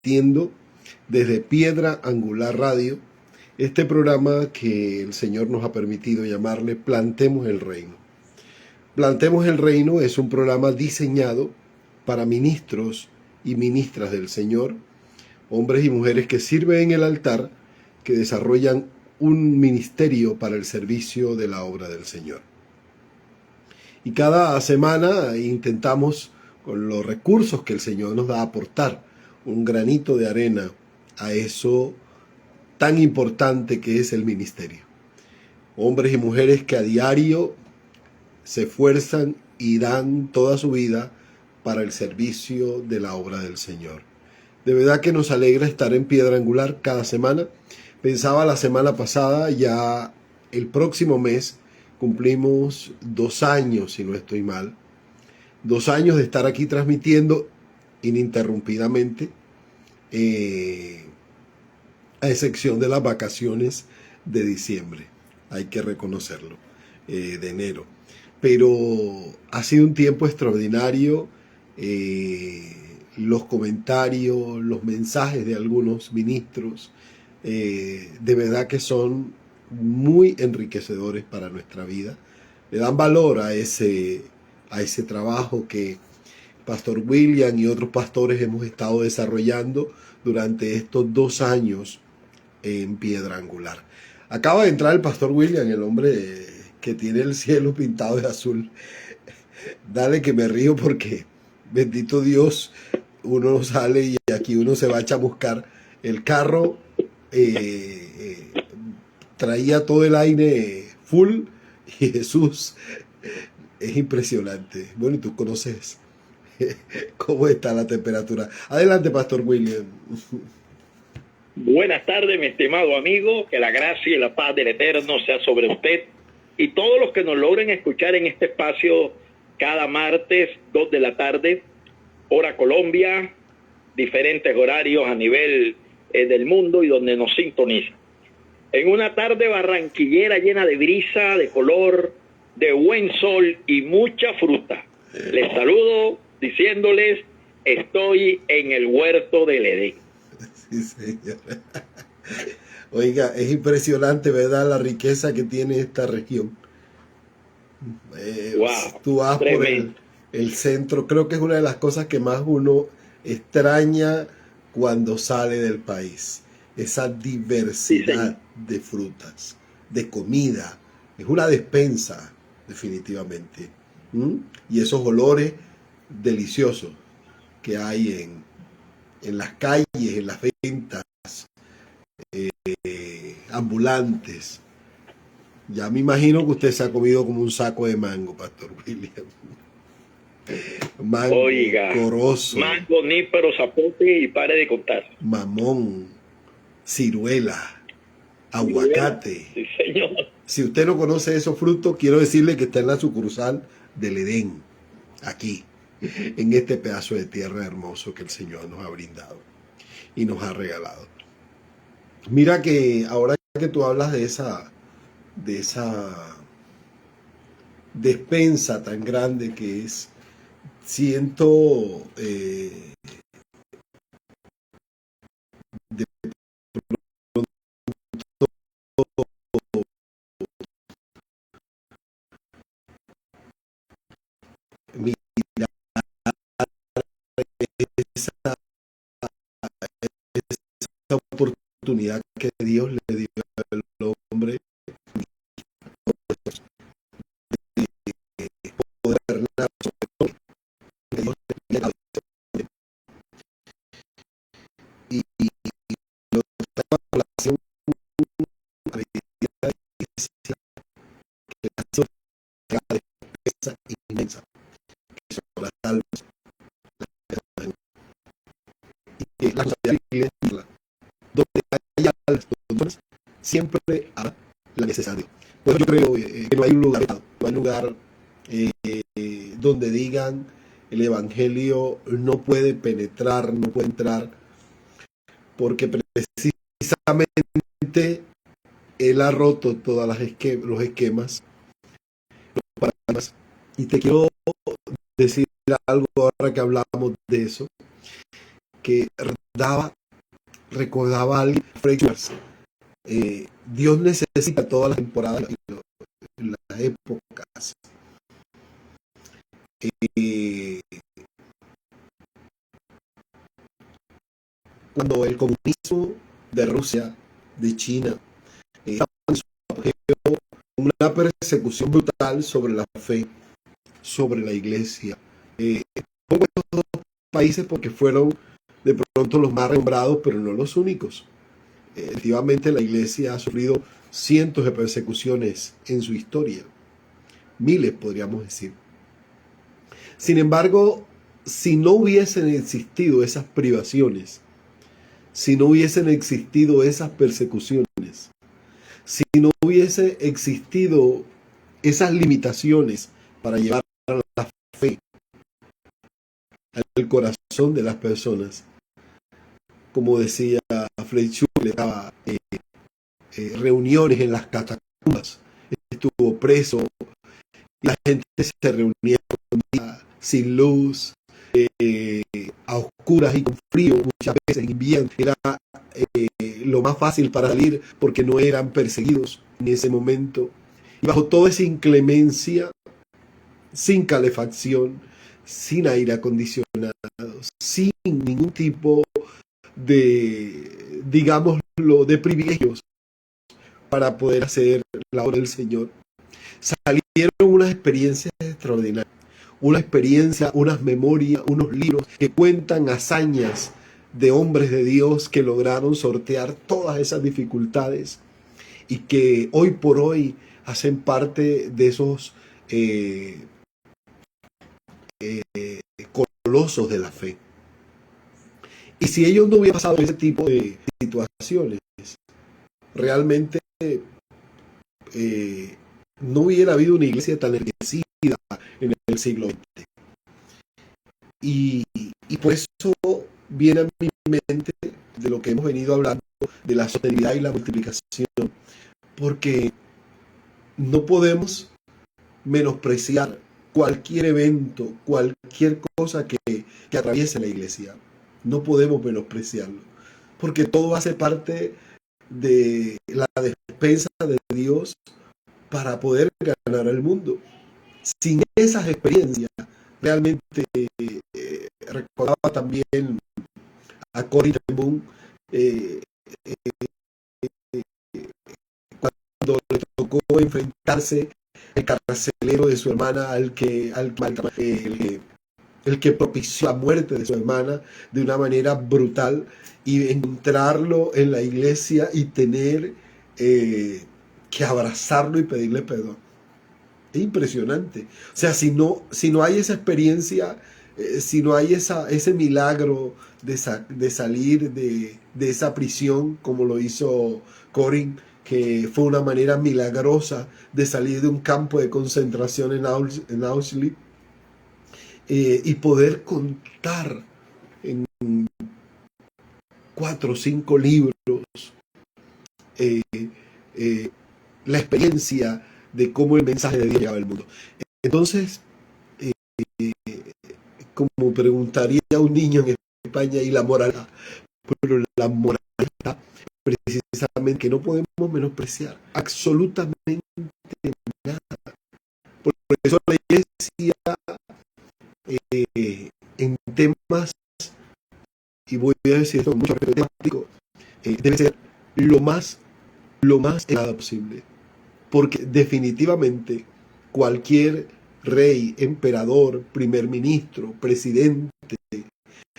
transmitiendo desde Piedra Angular Radio, este programa que el Señor nos ha permitido llamarle Plantemos el Reino. Plantemos el Reino es un programa diseñado para ministros y ministras del Señor, hombres y mujeres que sirven en el altar, que desarrollan un ministerio para el servicio de la obra del Señor. Y cada semana intentamos, con los recursos que el Señor nos da, aportar un granito de arena a eso tan importante que es el ministerio. Hombres y mujeres que a diario se esfuerzan y dan toda su vida para el servicio de la obra del Señor. De verdad que nos alegra estar en Piedra Angular cada semana. Pensaba la semana pasada, ya el próximo mes cumplimos 2 años, si no estoy mal. 2 años de estar aquí transmitiendo ininterrumpidamente, a excepción de las vacaciones de diciembre, hay que reconocerlo, de enero. Pero ha sido un tiempo extraordinario. Los comentarios, los mensajes de algunos ministros, de verdad que son muy enriquecedores para nuestra vida. Le dan valor a ese trabajo que Pastor William y otros pastores hemos estado desarrollando durante estos 2 años en Piedra Angular. Acaba de entrar el Pastor William, el hombre que tiene el cielo pintado de azul. Dale que me río porque, bendito Dios, uno sale y aquí uno se va a chamuscar. El carro traía todo el aire full y Jesús, es impresionante. Bueno, y tú conoces cómo está la temperatura. Adelante, Pastor William. Buenas tardes, mi estimado amigo, que la gracia y la paz del Eterno sea sobre usted y todos los que nos logren escuchar en este espacio cada martes, 2 de la tarde, hora Colombia, diferentes horarios a nivel del mundo y donde nos sintoniza. En una tarde barranquillera llena de brisa, de color, de buen sol y mucha fruta. Les saludo diciéndoles, estoy en el huerto del Edén. Sí, señor. Oiga, es impresionante, ¿verdad?, la riqueza que tiene esta región. Wow, tú vas tremendo por el centro, creo que es una de las cosas que más uno extraña cuando sale del país. Esa diversidad de frutas, de comida. Es una despensa, definitivamente. Y esos olores deliciosos que hay en las calles, en las ventas, ambulantes. Ya me imagino que usted se ha comido como un saco de mango, Pastor William. Mango, oiga, corozo, mango, nípero, zapote y pare de contar. Mamón, ciruela, aguacate. Sí, señor. Si usted no conoce esos frutos, quiero decirle que está en la sucursal del Edén, aquí, en este pedazo de tierra hermoso que el Señor nos ha brindado y nos ha regalado. Mira que ahora que tú hablas de esa despensa tan grande que es, siento de mirar esa oportunidad que Dios le dio al hombre de poder reinar sobre Dios y lo estaba con la acción que la despensa inmensa que son las almas y que la sociedad donde haya las personas siempre habrá la necesidad de Dios. Por eso yo creo que no hay un lugar donde digan el evangelio no puede penetrar, no puede entrar, porque precisamente él ha roto todas los esquemas, los paradigmas. Y te quiero decir algo ahora que hablamos de eso, que daba recordaba a alguien, Fred Schwartz, Dios necesita todas las temporadas y las épocas. Eh, Cuando el comunismo de Rusia, de China, estaba en su apogeo, una persecución brutal sobre la fe, sobre la iglesia. Pongo estos dos países porque fueron de pronto los más renombrados, pero no los únicos. Efectivamente, la iglesia ha sufrido cientos de persecuciones en su historia, miles podríamos decir. Sin embargo, si no hubiesen existido esas privaciones, si no hubiesen existido esas persecuciones, si no hubiese existido esas limitaciones para llevar la fe al corazón de las personas, como decía Fred Schulz, estaba reuniones en las catacumbas, estuvo preso, y la gente se reunía sin luz, a oscuras y con frío, muchas veces en invierno. Era lo más fácil para salir porque no eran perseguidos en ese momento. Y bajo toda esa inclemencia, sin calefacción, sin aire acondicionado, sin ningún tipo de, digámoslo, de privilegios para poder hacer la obra del Señor, salieron unas experiencias extraordinarias, una experiencia, unas memorias, unos libros que cuentan hazañas de hombres de Dios que lograron sortear todas esas dificultades y que hoy por hoy hacen parte de esos colosos de la fe. Y si ellos no hubieran pasado ese tipo de situaciones, realmente no hubiera habido una iglesia tan enriquecida en el siglo XX. Y por eso viene a mi mente de lo que hemos venido hablando, de la sostenibilidad y la multiplicación, porque no podemos menospreciar cualquier evento, cualquier cosa que atraviese la iglesia. No podemos menospreciarlo, porque todo hace parte de la despensa de Dios para poder ganar al mundo. Sin esas experiencias, realmente recordaba también a Corrie ten Boom cuando le tocó enfrentarse el carcelero de su hermana el que propició la muerte de su hermana de una manera brutal, y encontrarlo en la iglesia y tener que abrazarlo y pedirle perdón. Es impresionante. O sea, si no hay esa experiencia, si no hay ese milagro de salir de esa prisión, como lo hizo Corinne, que fue una manera milagrosa de salir de un campo de concentración en Auschwitz, y poder contar en 4 o 5 libros eh, eh, la experiencia de cómo el mensaje de Dios llegaba al mundo. Entonces, como preguntaría un niño en España, y la moralidad, pero la moralidad precisamente que no podemos menospreciar absolutamente nada. Por eso la iglesia, en temas, y voy a decir esto con mucho respeto, debe ser lo más elevada posible, porque definitivamente cualquier rey, emperador, primer ministro, presidente,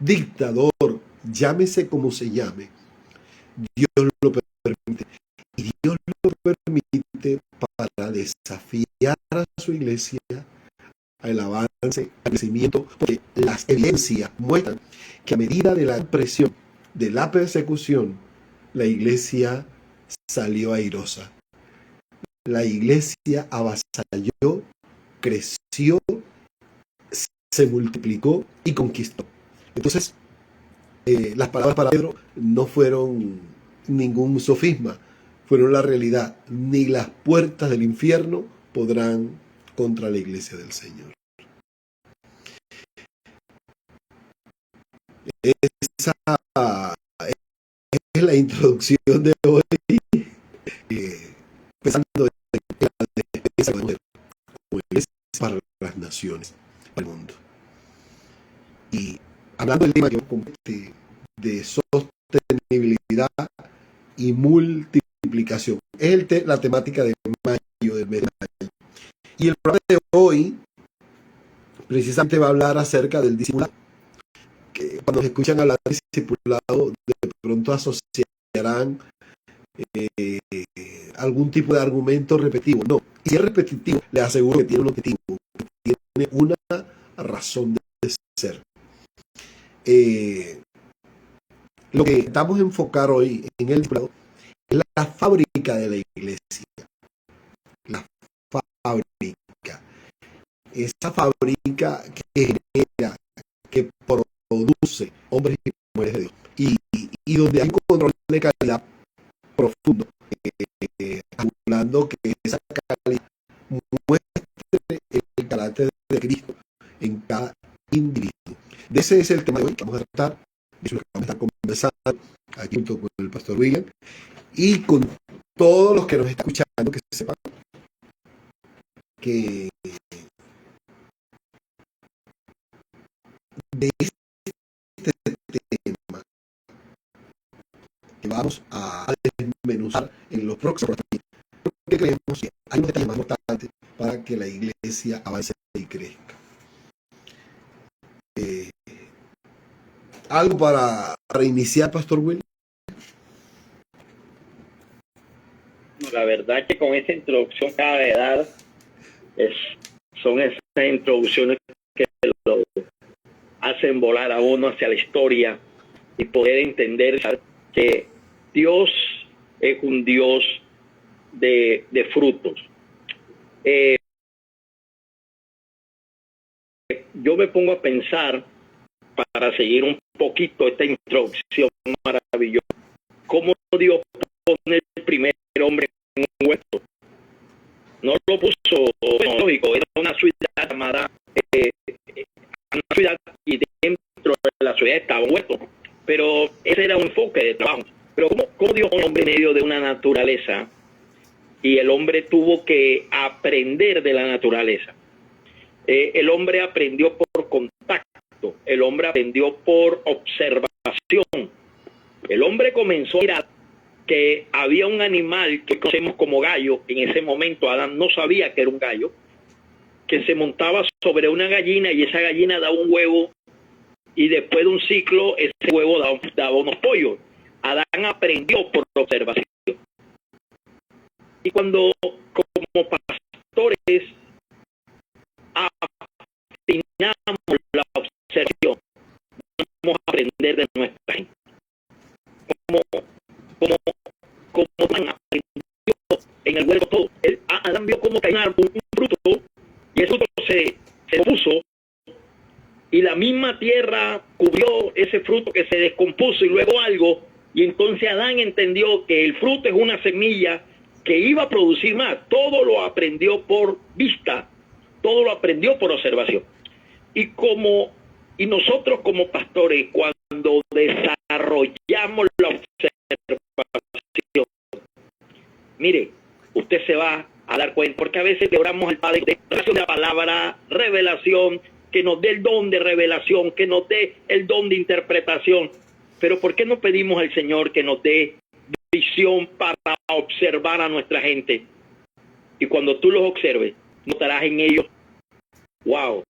dictador, llámese como se llame, Dios lo permite. Y Dios lo permite para desafiar a su iglesia al avance, al crecimiento, porque las evidencias muestran que a medida de la presión, de la persecución, la iglesia salió airosa. La iglesia avasalló, creció, se multiplicó y conquistó. Entonces, las palabras para Pedro no fueron ningún sofisma, fueron la realidad. Ni las puertas del infierno podrán contra la iglesia del Señor. Esa es la introducción de hoy, pensando en la defensa como iglesia para las naciones, para el mundo. Y hablando del tema que compete de sostenibilidad y multiplicación, es la temática de mayo, del mes de mayo. Y el programa de hoy precisamente va a hablar acerca del discipulado. Que cuando escuchan hablar de discipulado, de pronto asociarán algún tipo de argumento repetitivo. No, y si es repetitivo, les aseguro que tiene un objetivo, que tiene una razón de ser. Lo que estamos a enfocar hoy en el discipulado es la fábrica de la iglesia. La fábrica. Esa fábrica que genera, que produce hombres y mujeres de Dios. Y donde hay un control de calidad profundo, hablando que esa calidad muestre el carácter de Cristo en cada individuo. De ese es el tema de hoy que vamos a tratar, de eso es lo que vamos a estar conversando aquí junto con el pastor William y con todos los que nos están escuchando, que sepan que de este tema que vamos a desmenuzar en los próximos días, porque creemos que hay un detalle más importante para que la iglesia avance y crezca. ¿Algo para iniciar, Pastor Will? La verdad que con esta introducción que acaba de dar, son esas introducciones que lo hacen volar a uno hacia la historia y poder entender que Dios es un Dios de frutos. Yo me pongo a pensar, para seguir un poquito esta introducción maravillosa, cómo Dios pone el primer hombre en un huerto. No lo puso, bueno, lógico, era una ciudad llamada, una ciudad, y dentro de la ciudad estaba un huerto, pero ese era un enfoque de trabajo. Pero ¿cómo Dios pone un hombre en medio de una naturaleza? Y el hombre tuvo que aprender de la naturaleza. El hombre aprendió por contacto, el hombre aprendió por observación. El hombre comenzó a mirar que había un animal que conocemos como gallo. En ese momento Adán no sabía que era un gallo, que se montaba sobre una gallina y esa gallina daba un huevo y después de un ciclo ese huevo daba unos pollos. Adán aprendió por observación. Y cuando como pastores afinamos la observación, vamos a aprender de nuestra gente. Como Adán aprendió en el huerto todo. Adán vio cómo caía un fruto y el fruto se puso y la misma tierra cubrió ese fruto que se descompuso y luego algo, y entonces Adán entendió que el fruto es una semilla que iba a producir más. Todo lo aprendió por vista, todo lo aprendió por observación. Y nosotros como pastores, cuando desarrollamos la observación, mire, usted se va a dar cuenta, porque a veces le oramos al Padre de la palabra, revelación, que nos dé el don de revelación, que nos dé el don de interpretación. Pero ¿por qué no pedimos al Señor que nos dé visión para observar a nuestra gente? Y cuando tú los observes, notarás en ellos, wow,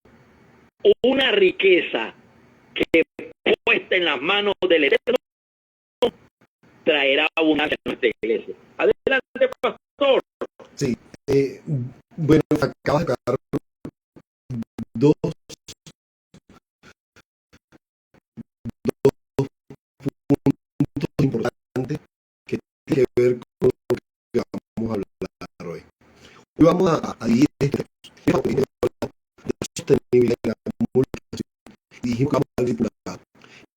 una riqueza que puesta en las manos del Eterno traerá abundancia a nuestra iglesia. Adelante, pastor. Sí, bueno, acabas de dar dos puntos importantes que tienen que ver con lo que vamos a hablar hoy. Hoy vamos a ir de la sostenibilidad de la multiplicación. Dijimos que vamos al discipulado.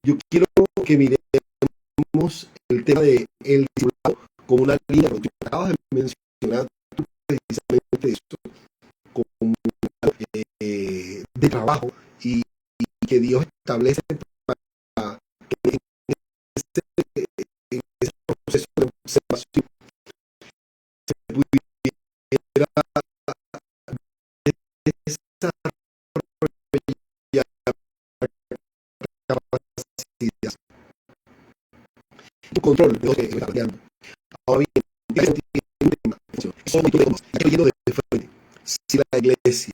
Yo quiero que miremos el tema del discipulado como una línea de producción. Acabas de mencionar tú precisamente eso, como de trabajo y que Dios establece para que en esa Un control de lo que está planteando. Ahora bien, de frente. Si la iglesia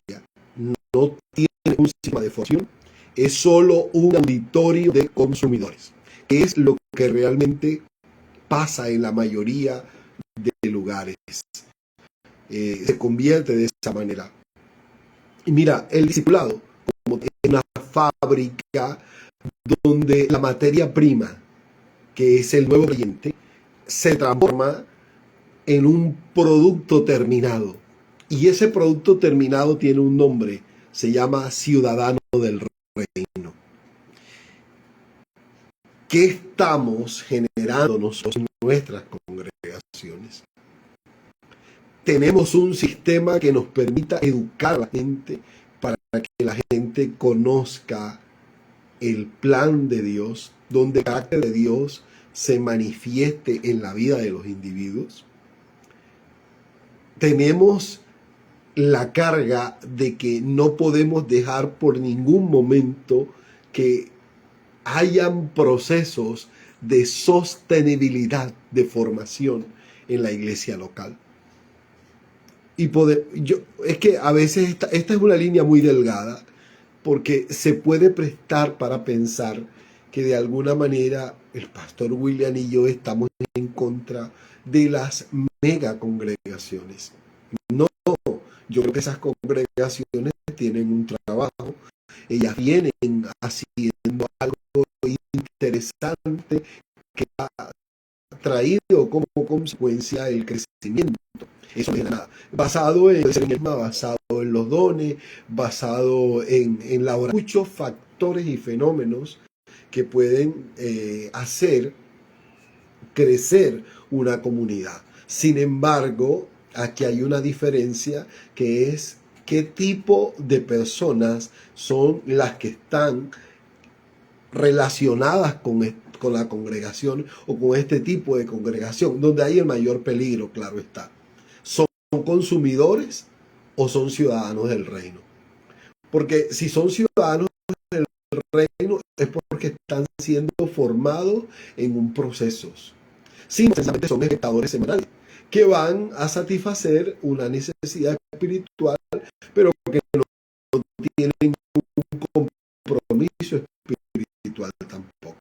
no tiene un sistema de formación, es solo un auditorio de consumidores, que es lo que realmente pasa en la mayoría de lugares. Se convierte de esa manera. Y mira, el discipulado, como es una fábrica donde la materia prima, que es el nuevo creyente, se transforma en un producto terminado. Y ese producto terminado tiene un nombre, se llama ciudadano del reino. ¿Qué estamos generando nosotros en nuestras congregaciones? Tenemos un sistema que nos permita educar a la gente para que la gente conozca el plan de Dios, donde el carácter de Dios se manifieste en la vida de los individuos. Tenemos la carga de que no podemos dejar por ningún momento que hayan procesos de sostenibilidad de formación en la iglesia local. Y es que a veces esta es una línea muy delgada, porque se puede prestar para pensar que de alguna manera el pastor William y yo estamos en contra de las mega congregaciones. No, yo creo que esas congregaciones tienen un trabajo, ellas vienen haciendo algo interesante que ha traído como consecuencia el crecimiento. Eso no es nada. Basado en el carisma, basado en los dones, basado en la oración. Muchos factores y fenómenos que pueden hacer crecer una comunidad. Sin embargo, aquí hay una diferencia, que es qué tipo de personas son las que están relacionadas con la congregación o con este tipo de congregación, donde hay el mayor peligro, claro está. ¿Son consumidores o son ciudadanos del reino? Porque si son ciudadanos del reino es porque están siendo formados en un proceso. Sí, precisamente son espectadores semanales que van a satisfacer una necesidad espiritual, pero que no tienen un compromiso espiritual tampoco.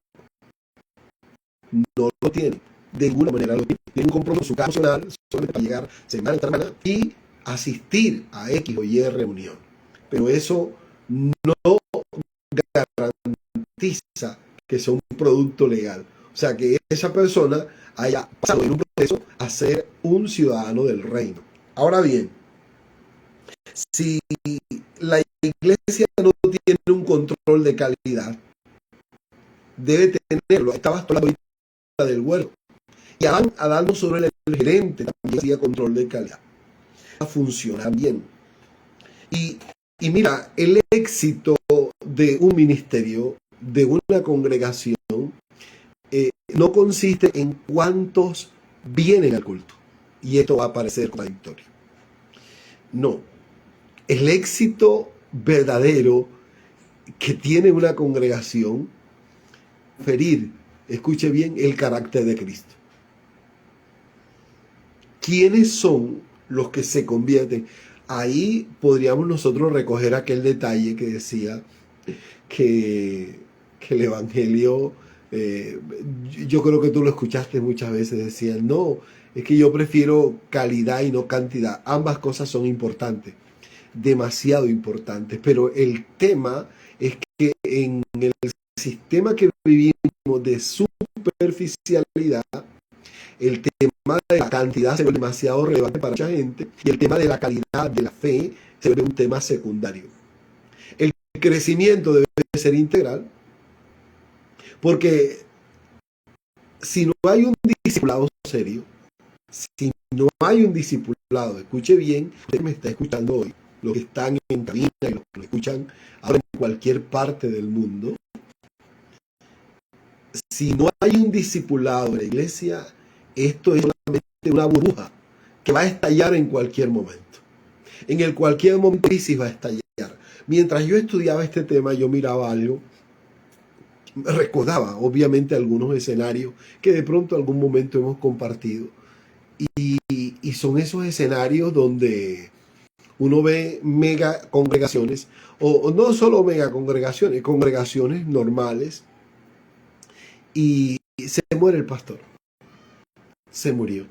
No lo tienen. De ninguna manera lo tienen. Tienen un compromiso en su casa personal solamente para llegar semana tras semana y asistir a X o Y reunión. Pero eso no garantiza que sea un producto legal. O sea, que esa persona haya pasado en un proceso a ser un ciudadano del reino. Ahora bien, si la iglesia no tiene un control de calidad, debe tenerlo. Estabas hablando del huerto. Y a darnos sobre el gerente también hacía control de calidad. A funcionar bien. Y mira, el éxito de un ministerio, de una congregación, no consiste en cuántos vienen al culto. Y esto va a parecer contradictorio. No. El éxito verdadero que tiene una congregación, ferir, escuche bien, el carácter de Cristo. ¿Quiénes son los que se convierten? Ahí podríamos nosotros recoger aquel detalle que decía que el Evangelio, yo creo que tú lo escuchaste muchas veces, decían, no, es que yo prefiero calidad y no cantidad. Ambas cosas son importantes, demasiado importantes, pero el tema es que en el sistema que vivimos de superficialidad, el tema de la cantidad se vuelve demasiado relevante para mucha gente y el tema de la calidad de la fe se vuelve un tema secundario. El crecimiento debe ser integral, porque si no hay un discipulado serio, si no hay un discipulado, escuche bien, usted me está escuchando hoy, los que están en cabina y los que lo escuchan ahora en cualquier parte del mundo, si no hay un discipulado en la iglesia, esto es solamente una burbuja que va a estallar en cualquier momento. En el cualquier momento crisis va a estallar. Mientras yo estudiaba este tema, yo miraba algo recordaba obviamente algunos escenarios que de pronto algún momento hemos compartido. Y son esos escenarios donde uno ve mega congregaciones, o no solo mega congregaciones, congregaciones normales, y se muere el pastor, se murió.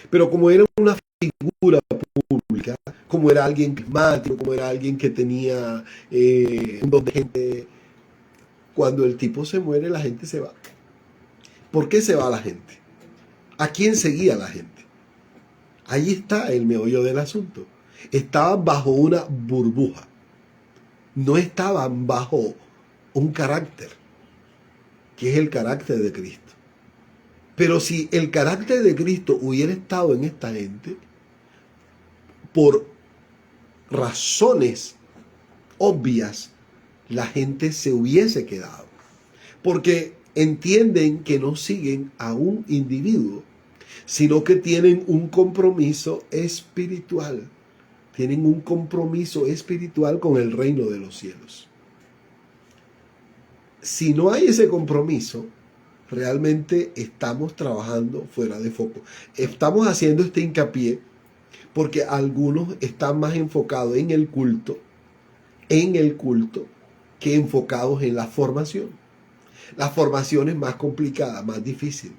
Pero como era una figura pública, como era alguien carismático, como era alguien que tenía un don de gente, cuando el tipo se muere la gente se va. ¿Por qué se va la gente? ¿A quién seguía la gente? Ahí está el meollo del asunto. Estaban bajo una burbuja. No estaban bajo un carácter, que es el carácter de Cristo. Pero si el carácter de Cristo hubiera estado en esta gente, por razones obvias, la gente se hubiese quedado. Porque entienden que no siguen a un individuo, sino que tienen un compromiso espiritual. Tienen un compromiso espiritual con el reino de los cielos. Si no hay ese compromiso, realmente estamos trabajando fuera de foco. Estamos haciendo este hincapié porque algunos están más enfocados en el culto, que enfocados en la formación. La formación es más complicada, más difícil.